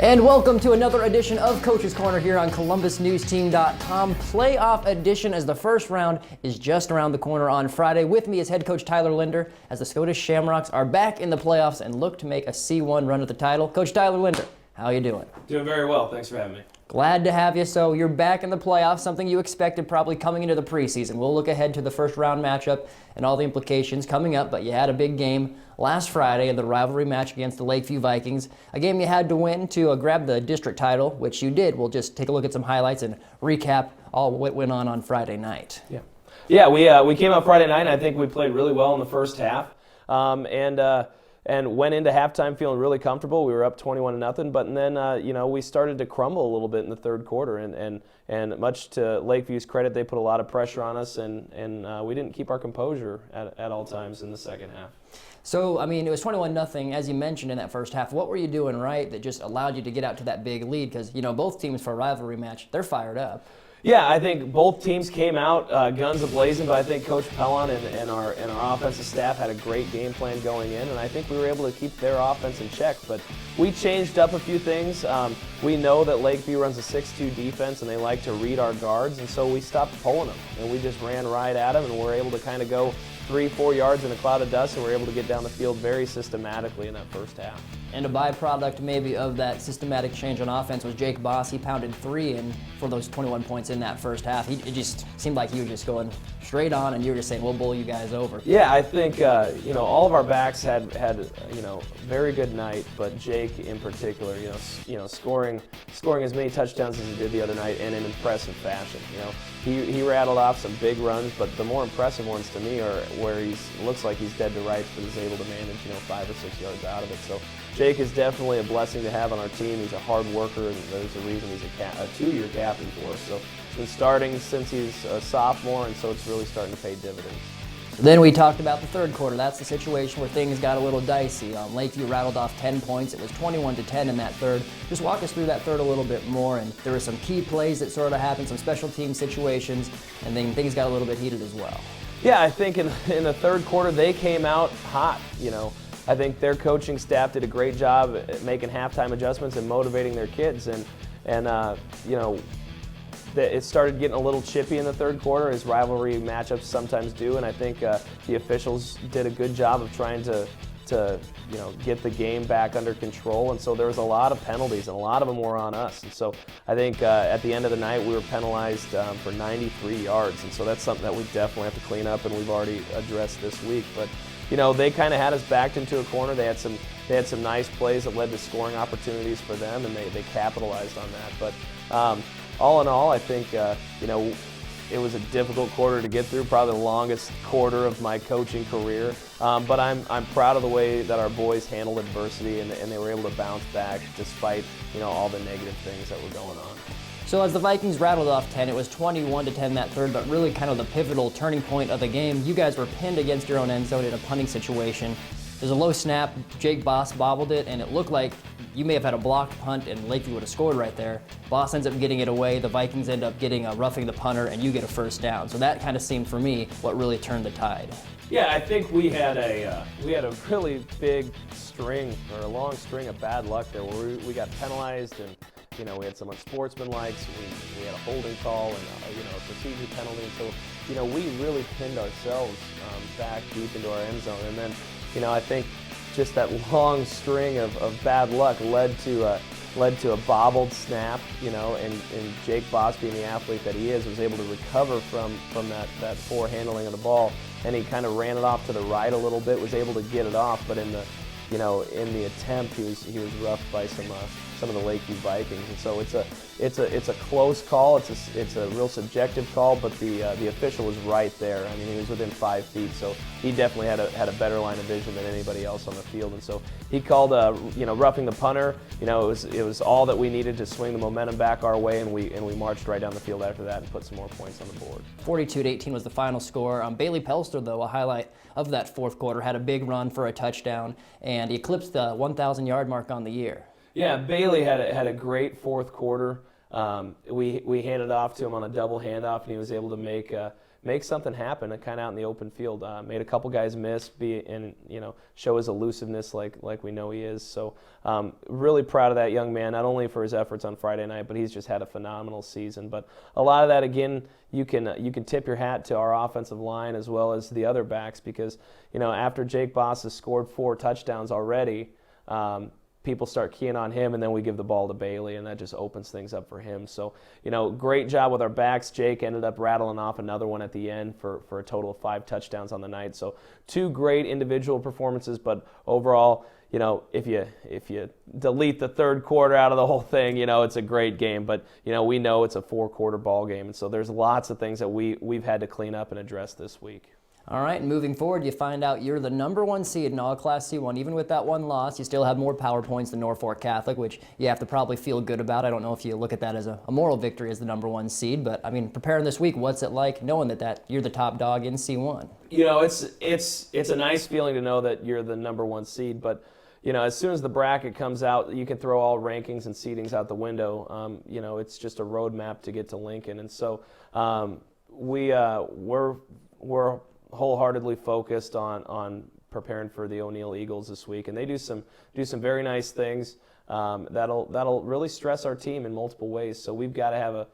And welcome to another edition of Coach's Corner here on ColumbusNewsTeam.com. Playoff edition, as the first round is just around the corner on Friday. With me is head coach Tyler Linder, as the Scottish Shamrocks are back in the playoffs and look to make a C1 run at the title. Coach Tyler Linder, how are you doing? Doing very well. Thanks for having me. Glad to have you. So you're back in the playoffs, something you expected probably coming into the preseason. We'll look ahead to the first round matchup and all the implications coming up, but you had a big game last Friday in the rivalry match against the Lakeview Vikings, a game you had to win to grab the district title, which you did. We'll just take a look at some highlights and recap all what went on Friday night. Yeah, we came out Friday night, and I think we played really well in the first half, and went into halftime feeling really comfortable. We were up 21-0, but then we started to crumble a little bit in the third quarter, and much to Lakeview's credit, they put a lot of pressure on us, and we didn't keep our composure at all times in the second half. So, I mean, it was 21-0, as you mentioned in that first half. What were you doing right that just allowed you to get out to that big lead? Because, both teams for a rivalry match, they're fired up. Yeah, I think both teams came out guns a-blazing, but I think Coach Pellon and our offensive staff had a great game plan going in, and I think we were able to keep their offense in check. But we changed up a few things. We know that Lakeview runs a 6-2 defense, and they like to read our guards, and so we stopped pulling them, and we just ran right at them, and we're able to kind of go 3-4 yards in a cloud of dust, and we're able to get down the field very systematically in that first half. And a byproduct maybe of that systematic change on offense was Jake Boss. He pounded 3 in for those 21 points in that first half. It just seemed like he was just going straight on, and you were just saying, we'll bowl you guys over. Yeah, I think all of our backs had very good night, but Jake in particular, scoring as many touchdowns as he did the other night in an impressive fashion. He rattled off some big runs, but the more impressive ones to me are where looks like he's dead to rights, but is able to manage 5 or 6 yards out of it. So Jake is definitely a blessing to have on our team. He's a hard worker, and there's a reason he's a 2-year captain for us. So he's been starting since he's a sophomore, and so it's really starting to pay dividends. Then we talked about the third quarter. That's the situation where things got a little dicey. Lakeview rattled off 10 points. It was 21-10 in that third. Just walk us through that third a little bit more. And there were some key plays that sort of happened, some special team situations, and then things got a little bit heated as well. Yeah, I think in the third quarter they came out hot. I think their coaching staff did a great job at making halftime adjustments and motivating their kids, and it started getting a little chippy in the third quarter, as rivalry matchups sometimes do, and I think the officials did a good job of trying to get the game back under control, and so there was a lot of penalties, and a lot of them were on us. And so I think at the end of the night we were penalized for 93 yards, and so that's something that we definitely have to clean up, and we've already addressed this week. But they kind of had us backed into a corner. They had some nice plays that led to scoring opportunities for them, and they capitalized on that. But all in all, I think it was a difficult quarter to get through, probably the longest quarter of my coaching career. But I'm proud of the way that our boys handled adversity, and they were able to bounce back despite all the negative things that were going on. So as the Vikings rattled off 10, it was 21-10 that third, but really kind of the pivotal turning point of the game. You guys were pinned against your own end zone in a punting situation. There's a low snap. Jake Boss bobbled it, and it looked like you may have had a blocked punt, and Lakeview would have scored right there. Boss ends up getting it away. The Vikings end up getting roughing the punter, and you get a first down. So that kind of seemed for me what really turned the tide. Yeah, I think we had a really big string, or a long string of bad luck there, where we got penalized, and we had some unsportsmanlike. We had a holding call and a procedure penalty. So we really pinned ourselves back deep into our end zone, and then I think just that long string of bad luck led to a bobbled snap, and Jake Boss, being the athlete that he is, was able to recover from that poor handling of the ball, and he kind of ran it off to the right a little bit, was able to get it off, but in the attempt he was roughed by some of the Lakeview Vikings, and so it's a close call. It's a real subjective call, but the official was right there. I mean, he was within 5 feet, so he definitely had a better line of vision than anybody else on the field, and so he called roughing the punter. It was all that we needed to swing the momentum back our way, and we marched right down the field after that and put some more points on the board. 42-18 was the final score. Bailey Pelster, though, a highlight of that fourth quarter, had a big run for a touchdown, and he eclipsed the 1,000-yard mark on the year. Yeah, Bailey had a great fourth quarter. We handed off to him on a double handoff, and he was able to make make something happen and kind of out in the open field. Made a couple guys miss, show his elusiveness like we know he is. So really proud of that young man, not only for his efforts on Friday night, but he's just had a phenomenal season. But a lot of that, again, you can tip your hat to our offensive line as well as the other backs, because after Jake Boss has scored 4 touchdowns already, people start keying on him, and then we give the ball to Bailey, and that just opens things up for him. So, great job with our backs. Jake ended up rattling off another one at the end for a total of 5 touchdowns on the night. So 2 great individual performances, but overall, if you delete the third quarter out of the whole thing, it's a great game. But, we know it's a 4-quarter ball game, and so there's lots of things that we've had to clean up and address this week. All right, and moving forward, you find out you're the number 1 seed in all Class C1. Even with that 1 loss, you still have more power points than Norfolk Catholic, which you have to probably feel good about. I don't know if you look at that as a moral victory as the number 1 seed, but I mean, preparing this week, what's it like knowing that you're the top dog in C1? It's a nice feeling to know that you're the number 1 seed, but as soon as the bracket comes out, you can throw all rankings and seedings out the window. It's just a roadmap to get to Lincoln, and so we're wholeheartedly focused on preparing for the O'Neill Eagles this week, and they do some very nice things that'll really stress our team in multiple ways. So we've got to have a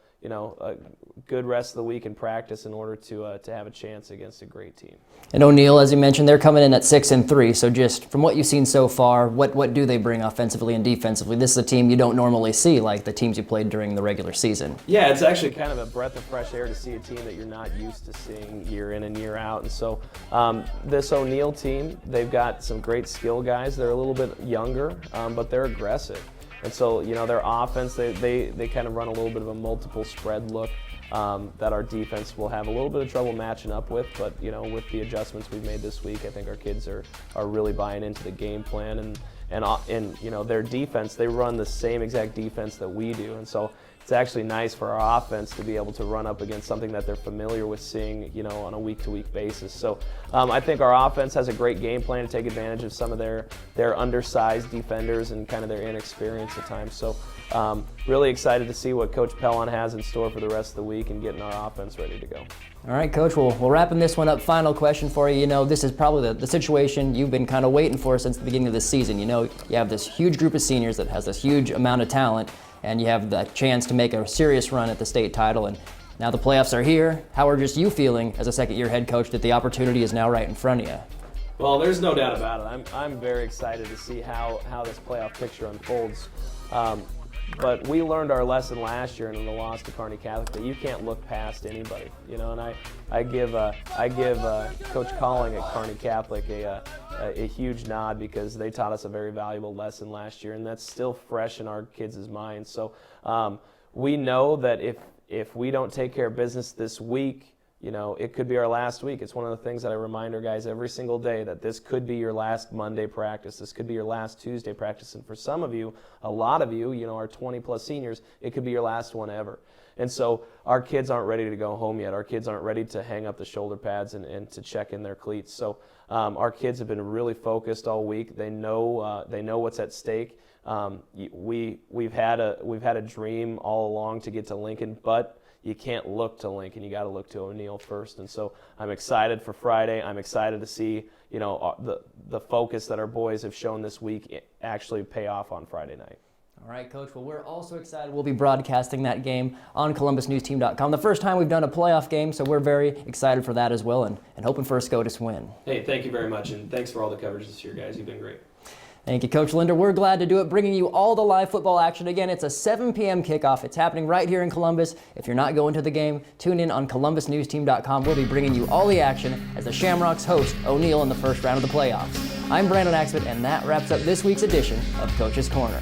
good rest of the week in practice in order to have a chance against a great team. And O'Neill, as you mentioned, they're coming in at 6-3. So just from what you've seen so far, what do they bring offensively and defensively? This is a team you don't normally see, like the teams you played during the regular season. Yeah, it's actually kind of a breath of fresh air to see a team that you're not used to seeing year in and year out. And so this O'Neill team, they've got some great skill guys. They're a little bit younger, but they're aggressive. And so, their offense, they kind of run a little bit of a multiple spread look that our defense will have a little bit of trouble matching up with. But, with the adjustments we've made this week, I think our kids are really buying into the game plan. And their defense, they run the same exact defense that we do. And so it's actually nice for our offense to be able to run up against something that they're familiar with seeing, on a week-to-week basis. So I think our offense has a great game plan to take advantage of some of their undersized defenders and kind of their inexperience at times. So really excited to see what Coach Pellon has in store for the rest of the week and getting our offense ready to go. All right, Coach, we're wrapping this one up. Final question for you. This is probably the situation you've been kind of waiting for since the beginning of the season. You have this huge group of seniors that has this huge amount of talent, and you have the chance to make a serious run at the state title. And now the playoffs are here. How are just you feeling as a second-year head coach that the opportunity is now right in front of you? Well, there's no doubt about it. I'm very excited to see how this playoff picture unfolds. But we learned our lesson last year in the loss to Kearney Catholic that you can't look past anybody, And I give Coach Calling at Kearney Catholic a huge nod, because they taught us a very valuable lesson last year, and that's still fresh in our kids' minds. So we know that if we don't take care of business this week, it could be our last week. It's one of the things that I remind our guys every single day, that this could be your last Monday practice. This could be your last Tuesday practice. And for some of you, a lot of you, our 20-plus seniors, it could be your last one ever. And so our kids aren't ready to go home yet. Our kids aren't ready to hang up the shoulder pads and to check in their cleats. So our kids have been really focused all week. They know what's at stake. We've had a dream all along to get to Lincoln, but you can't look to Lincoln. You got to look to O'Neill first. And so I'm excited for Friday. I'm excited to see the focus that our boys have shown this week actually pay off on Friday night. All right, Coach. Well, we're also excited. We'll be broadcasting that game on ColumbusNewsTeam.com. The first time we've done a playoff game, so we're very excited for that as well, and hoping for a SCOTUS win. Hey, thank you very much, and thanks for all the coverage this year, guys. You've been great. Thank you, Coach Linder. We're glad to do it, bringing you all the live football action. Again, it's a 7 p.m. kickoff. It's happening right here in Columbus. If you're not going to the game, tune in on ColumbusNewsTeam.com. We'll be bringing you all the action as the Shamrocks host O'Neill in the first round of the playoffs. I'm Brandon Axford, and that wraps up this week's edition of Coach's Corner.